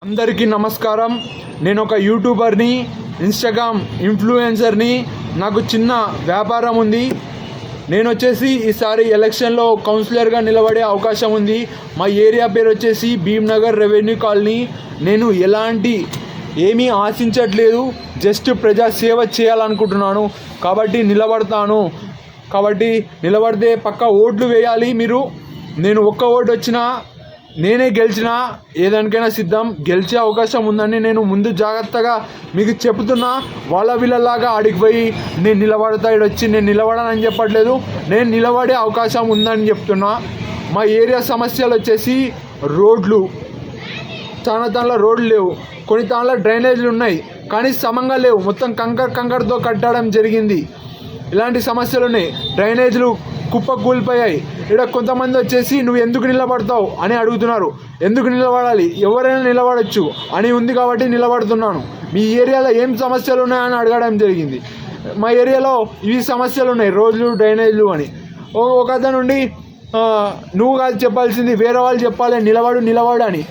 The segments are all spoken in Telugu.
అందరికీ నమస్కారం. నేను ఒక యూట్యూబర్ని, ఇన్స్టాగ్రామ్ ఇన్ఫ్లుయెన్సర్ని. నాకు చిన్న వ్యాపారం ఉంది. నేను వచ్చేసి ఈసారి ఎలక్షన్లో కౌన్సిలర్గా నిలబడే అవకాశం ఉంది. మా ఏరియా పేరు వచ్చేసి భీమ్నగర్ రెవెన్యూ కాలనీ. నేను ఏమీ ఆశించట్లేదు, జస్ట్ ప్రజా సేవ చేయాలనుకుంటున్నాను. కాబట్టి నిలబడితే పక్కా ఓట్లు వేయాలి మీరు. నేను ఒక్క ఓటు వచ్చినా, నేనే గెలిచినా ఏదానికైనా సిద్ధం. గెలిచే అవకాశం ఉందని నేను ముందు జాగ్రత్తగా మీకు చెప్తున్నా. వీళ్ళలాగా ఆడికిపోయి నేను నిలబడతా వచ్చి నేను నిలబడనని చెప్పట్లేదు. నేను నిలబడే అవకాశం ఉందని చెప్తున్నా. మా ఏరియా సమస్యలు వచ్చేసి రోడ్లు. చాలా దాంట్లో రోడ్లు లేవు, కొన్ని దాంట్లో డ్రైనేజీలు ఉన్నాయి కానీ సమంగా లేవు. మొత్తం కంకర్తో కట్టడం జరిగింది. ఇలాంటి సమస్యలు ఉన్నాయి. డ్రైనేజీలు కుప్ప కూలిపోయాయి. ఇక్కడ కొంతమంది వచ్చేసి నువ్వు ఎందుకు నిలబడతావు అని అడుగుతున్నారు. ఎందుకు నిలబడాలి? ఎవరైనా నిలబడచ్చు అని ఉంది కాబట్టి నిలబడుతున్నాను. మీ ఏరియాలో ఏం సమస్యలు ఉన్నాయని అడగడం జరిగింది. మా ఏరియాలో ఇవి సమస్యలు ఉన్నాయి, రోడ్లు, డ్రైనేజీలు అని. ఒక అతను నుండి నువ్వు కాదు చెప్పాల్సింది, వేరే వాళ్ళు చెప్పాలి నిలబడు అని.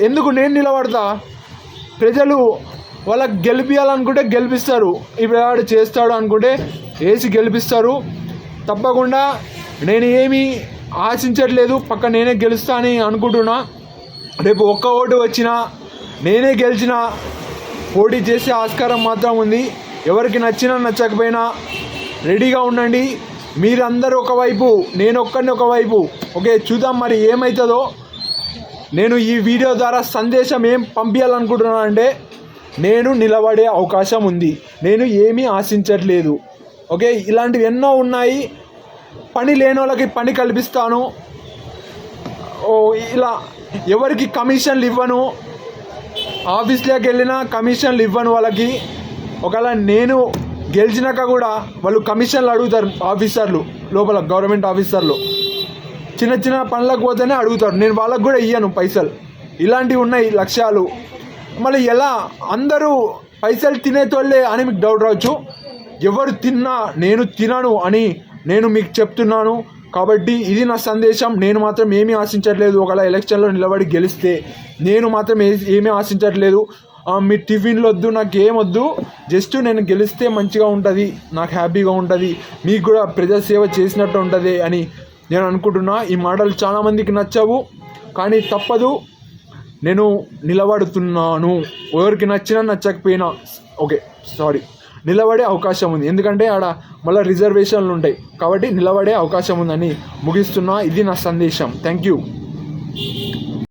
ఎందుకు నేను నిలబడతా? ప్రజలు వాళ్ళకి గెలిపించాలనుకుంటే గెలిపిస్తారు. ఇప్పుడు వాడు చేస్తాడు అనుకుంటే వేసి గెలిపిస్తారు. తప్పకుండా నేను ఏమీ ఆశించట్లేదు, పక్క నేనే గెలుస్తా అని అనుకుంటున్నా. రేపు ఒక్క ఓటు వచ్చినా, నేనే గెలిచినా పోటీ చేసే ఆస్కారం మాత్రం ఉంది. ఎవరికి నచ్చినా నచ్చకపోయినా రెడీగా ఉండండి. మీరందరూ ఒకవైపు, నేను ఒక్కడిని ఒకవైపు. ఓకే, చూద్దాం మరి ఏమవుతుందో. నేను ఈ వీడియో ద్వారా సందేశం ఏం పంపించాలనుకుంటున్నాను అంటే, నేను నిలబడే అవకాశం ఉంది, నేను ఏమీ ఆశించట్లేదు. ఓకే, ఇలాంటివి ఎన్నో ఉన్నాయి. పని లేని వాళ్ళకి పని కల్పిస్తాను. ఇలా ఎవరికి కమిషన్లు ఇవ్వను. ఆఫీస్లోకి వెళ్ళినా కమిషన్లు ఇవ్వను వాళ్ళకి. ఒకవేళ నేను గెలిచినాక కూడా వాళ్ళు కమిషన్లు అడుగుతారు. ఆఫీసర్లు లోపల, గవర్నమెంట్ ఆఫీసర్లు చిన్న చిన్న పనులకు పోతేనే అడుగుతారు. నేను వాళ్ళకు కూడా ఇయ్యను పైసలు. ఇలాంటివి ఉన్నాయి లక్ష్యాలు. మళ్ళీ ఎలా అందరూ పైసలు తినేతోళ్ళే అని మీకు డౌట్ రావచ్చు. ఎవరు తిన్నా నేను తినను అని నేను మీకు చెప్తున్నాను. కాబట్టి ఇది నా సందేశం. నేను మాత్రం ఏమీ ఆశించట్లేదు. ఒకవేళ ఎలక్షన్లో నిలబడి గెలిస్తే నేను మాత్రం ఏమీ ఆశించట్లేదు. మీ టిఫిన్లు వద్దు, నాకు ఏమొద్దు. జస్ట్ నేను గెలిస్తే మంచిగా ఉంటుంది, నాకు హ్యాపీగా ఉంటుంది, మీకు కూడా ప్రజాసేవ చేసినట్టు ఉంటుంది అని నేను అనుకుంటున్నా. ఈ మాటలు చాలామందికి నచ్చవు కానీ తప్పదు, నేను నిలబడుతున్నాను. ఎవరికి నచ్చినా నచ్చకపోయినా ఓకే, నిలబడే అవకాశం ఉంది. ఎందుకంటే ఆడ మళ్ళీ రిజర్వేషన్లు ఉంటాయి కాబట్టి నిలబడే అవకాశం ఉందని ముగిస్తున్నా. ఇది నా సందేశం. Thank you.